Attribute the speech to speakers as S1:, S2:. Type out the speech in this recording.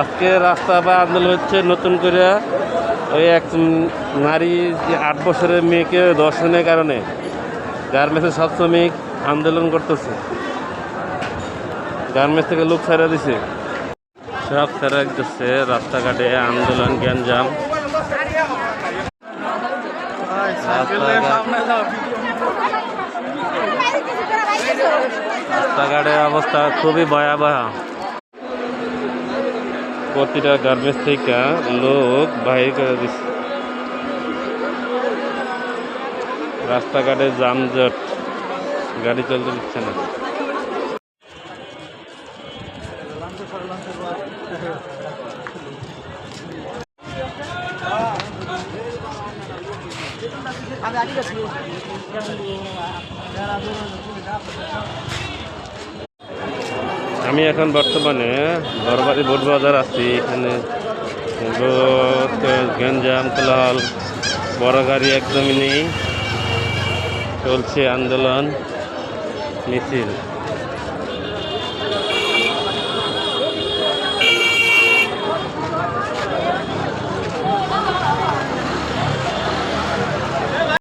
S1: আজকে রাস্তা বা আন্দোলন হচ্ছে নতুন করে ওই এক নারী 8 বছরের মেয়েকে ধর্ষণের কারণে গার্মেন্টসের সব শ্রমিক আন্দোলন করতেছে। গার্মেন্টস থেকে লোক ছাড়া দিছে, সব ছাড়া দিচ্ছে, রাস্তাঘাটে আন্দোলন গ্যাঞ্জাম। রাস্তাঘাটের অবস্থা খুবই ভয়াবহ। প্রতিটা গার্মেন্টস থেকে লোক বাহির করে দিচ্ছে। রাস্তাঘাটে যানজট, গাড়ি চলতে দিচ্ছে না। আমি এখন বর্তমানে ঘরবাড়ি বোট বাজার আছি। এখানে গ্যাঞ্জাম কোলাহল, বড় গাড়ি একদমই নেই, চলছে আন্দোলন মিছিল।